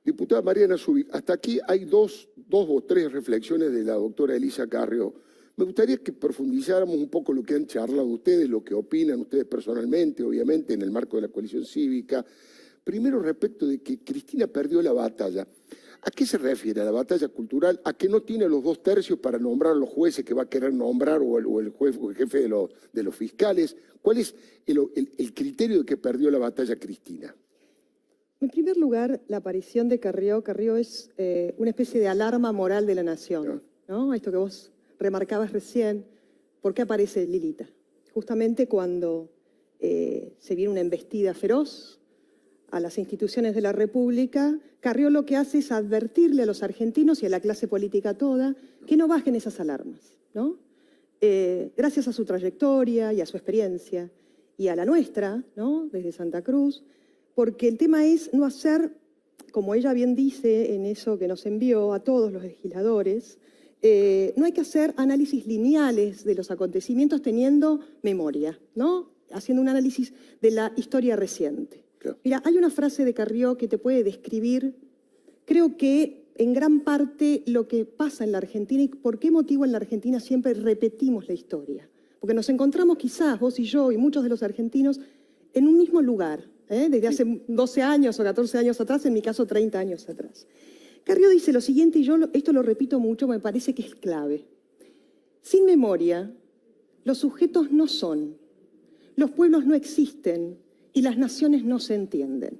Diputada Mariana Zubik, hasta aquí hay dos o tres reflexiones de la doctora Elisa Carrió. Me gustaría que profundizáramos un poco lo que han charlado ustedes, lo que opinan ustedes personalmente, obviamente, en el marco de la coalición cívica. Primero, respecto de que Cristina perdió la batalla. ¿A qué se refiere? ¿A la batalla cultural? ¿A que no tiene los 2/3 para nombrar a los jueces que va a querer nombrar o el jefe de los fiscales? ¿Cuál es el criterio de que perdió la batalla Cristina? En primer lugar, la aparición de Carrió es una especie de alarma moral de la nación, ¿no? Esto que vos remarcabas recién, ¿por qué aparece Lilita? Justamente cuando se viene una embestida feroz a las instituciones de la República, Carrió lo que hace es advertirle a los argentinos y a la clase política toda que no bajen esas alarmas, ¿no? Gracias a su trayectoria y a su experiencia, y a la nuestra, ¿no? Desde Santa Cruz, porque el tema es no hacer, como ella bien dice en eso que nos envió a todos los legisladores, no hay que hacer análisis lineales de los acontecimientos teniendo memoria, ¿no? Haciendo un análisis de la historia reciente. Claro. Mira, hay una frase de Carrió que te puede describir, creo que en gran parte, lo que pasa en la Argentina y por qué motivo en la Argentina siempre repetimos la historia. Porque nos encontramos quizás, vos y yo y muchos de los argentinos, en un mismo lugar, desde hace 12 años o 14 años atrás, en mi caso 30 años atrás. Carrió dice lo siguiente, y yo esto lo repito mucho, me parece que es clave. Sin memoria, los sujetos no son, los pueblos no existen y las naciones no se entienden.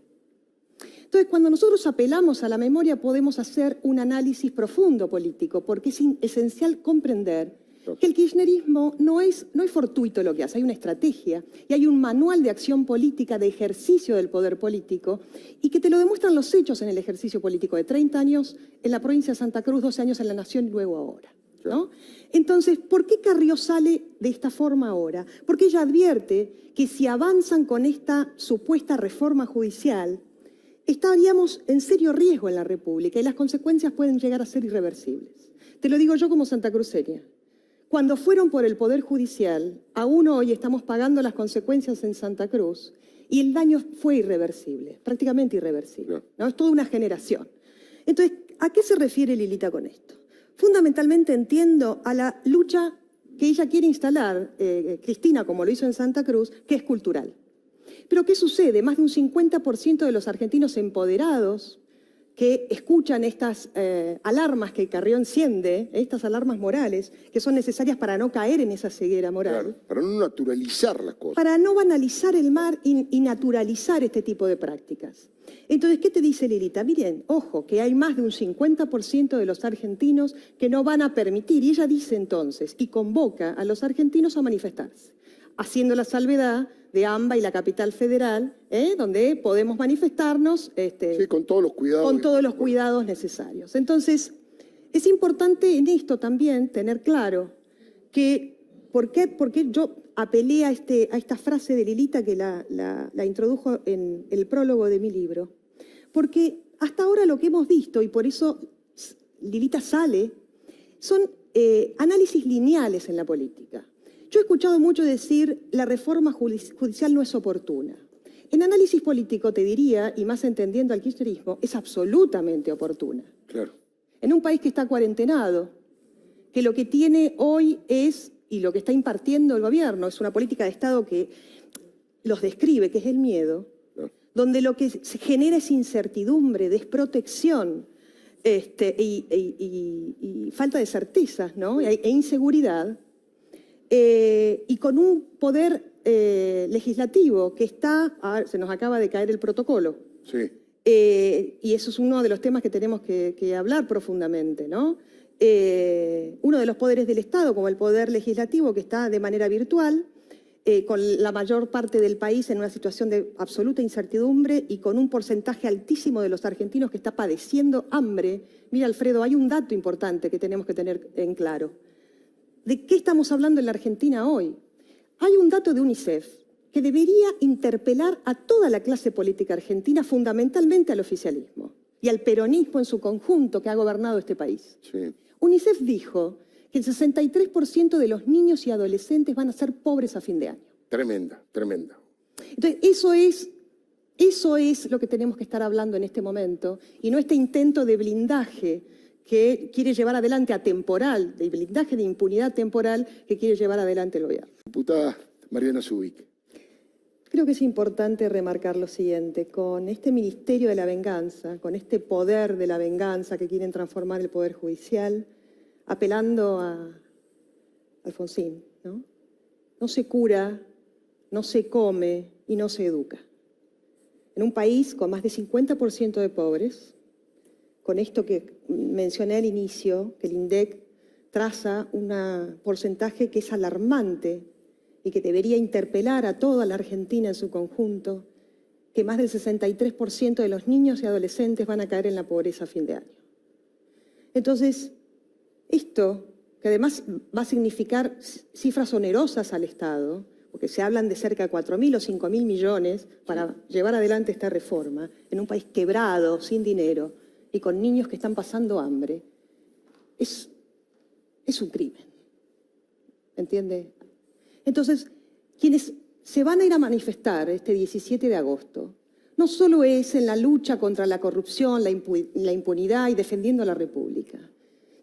Entonces, cuando nosotros apelamos a la memoria, podemos hacer un análisis profundo político, porque es esencial comprender que el kirchnerismo no es fortuito lo que hace, hay una estrategia y hay un manual de acción política de ejercicio del poder político y que te lo demuestran los hechos en el ejercicio político de 30 años en la provincia de Santa Cruz, 12 años en la Nación y luego ahora, ¿no? Entonces, ¿por qué Carrió sale de esta forma ahora? Porque ella advierte que si avanzan con esta supuesta reforma judicial, estaríamos en serio riesgo en la República y las consecuencias pueden llegar a ser irreversibles. Te lo digo yo como santacruceña. Cuando fueron por el Poder Judicial, aún hoy estamos pagando las consecuencias en Santa Cruz y el daño fue irreversible, prácticamente irreversible, ¿no? Es toda una generación. Entonces, ¿a qué se refiere Lilita con esto? Fundamentalmente entiendo a la lucha que ella quiere instalar, Cristina, como lo hizo en Santa Cruz, que es cultural. Pero ¿qué sucede? Más de un 50% de los argentinos empoderados que escuchan estas alarmas que Carrió enciende, estas alarmas morales, que son necesarias para no caer en esa ceguera moral. Claro, para no naturalizar las cosas. Para no banalizar el mar y naturalizar este tipo de prácticas. Entonces, ¿qué te dice Lilita? Miren, ojo, que hay más de un 50% de los argentinos que no van a permitir, y ella dice entonces, y convoca a los argentinos a manifestarse, haciendo la salvedad de AMBA y la capital federal, donde podemos manifestarnos sí, con todos los cuidados. Con todos los cuidados necesarios. Entonces, es importante en esto también tener claro que por qué yo apelé a esta frase de Lilita que la introdujo en el prólogo de mi libro. Porque hasta ahora lo que hemos visto, y por eso Lilita sale, son análisis lineales en la política. Yo he escuchado mucho decir la reforma judicial no es oportuna. En análisis político te diría, y más entendiendo al kirchnerismo, es absolutamente oportuna. Claro. En un país que está cuarentenado, que lo que tiene hoy es, y lo que está impartiendo el gobierno, es una política de Estado que los describe, que es el miedo, donde lo que se genera es incertidumbre, desprotección y falta de certezas, ¿no? E inseguridad. Y con un poder legislativo que está, se nos acaba de caer el protocolo. Sí. Y eso es uno de los temas que tenemos que hablar profundamente, ¿no? Uno de los poderes del Estado, como el poder legislativo, que está de manera virtual, con la mayor parte del país en una situación de absoluta incertidumbre y con un porcentaje altísimo de los argentinos que está padeciendo hambre. Mira, Alfredo, hay un dato importante que tenemos que tener en claro. ¿De qué estamos hablando en la Argentina hoy? Hay un dato de UNICEF que debería interpelar a toda la clase política argentina, fundamentalmente al oficialismo y al peronismo en su conjunto que ha gobernado este país. Sí. UNICEF dijo que el 63% de los niños y adolescentes van a ser pobres a fin de año. Tremenda, tremenda. Entonces, eso es Eso es lo que tenemos que estar hablando en este momento y no este intento de blindaje que quiere llevar adelante atemporal, de blindaje de impunidad temporal que quiere llevar adelante el gobierno. Diputada Mariana Zubik. Creo que es importante remarcar lo siguiente, con este Ministerio de la Venganza, con este poder de la venganza que quieren transformar el Poder Judicial, apelando a Alfonsín, ¿no? No se cura, no se come y no se educa. En un país con más de 50% de pobres, con esto que mencioné al inicio, que el INDEC traza un porcentaje que es alarmante y que debería interpelar a toda la Argentina en su conjunto, que más del 63% de los niños y adolescentes van a caer en la pobreza a fin de año. Entonces, esto, que además va a significar cifras onerosas al Estado, porque se hablan de cerca de 4.000 o 5.000 millones para llevar adelante esta reforma, en un país quebrado, sin dinero, y con niños que están pasando hambre, es un crimen. ¿Entiende? Entonces, quienes se van a ir a manifestar este 17 de agosto, no solo es en la lucha contra la corrupción, la impunidad y defendiendo la República,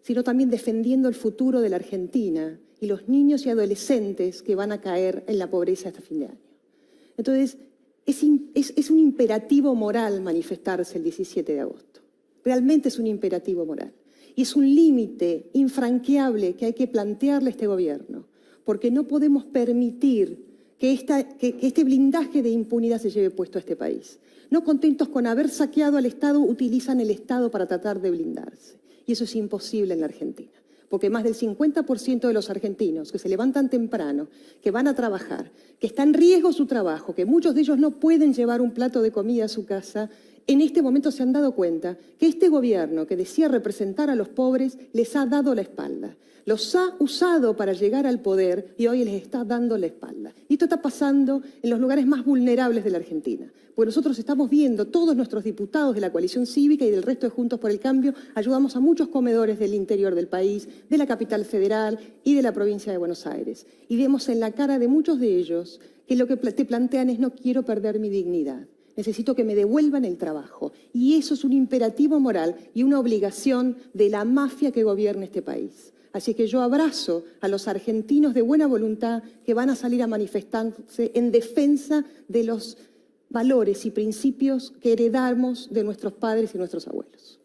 sino también defendiendo el futuro de la Argentina y los niños y adolescentes que van a caer en la pobreza hasta fin de año. Entonces, es un imperativo moral manifestarse el 17 de agosto. Realmente es un imperativo moral. Y es un límite infranqueable que hay que plantearle a este gobierno, porque no podemos permitir que este blindaje de impunidad se lleve puesto a este país. No contentos con haber saqueado al Estado, utilizan el Estado para tratar de blindarse. Y eso es imposible en la Argentina, porque más del 50% de los argentinos que se levantan temprano, que van a trabajar, que está en riesgo su trabajo, que muchos de ellos no pueden llevar un plato de comida a su casa, en este momento se han dado cuenta que este gobierno que decía representar a los pobres les ha dado la espalda. Los ha usado para llegar al poder y hoy les está dando la espalda. Y esto está pasando en los lugares más vulnerables de la Argentina. Porque nosotros estamos viendo, todos nuestros diputados de la coalición cívica y del resto de Juntos por el Cambio, ayudamos a muchos comedores del interior del país, de la capital federal y de la provincia de Buenos Aires. Y vemos en la cara de muchos de ellos que lo que te plantean es no quiero perder mi dignidad. Necesito que me devuelvan el trabajo. Y eso es un imperativo moral y una obligación de la mafia que gobierna este país. Así que yo abrazo a los argentinos de buena voluntad que van a salir a manifestarse en defensa de los valores y principios que heredamos de nuestros padres y nuestros abuelos.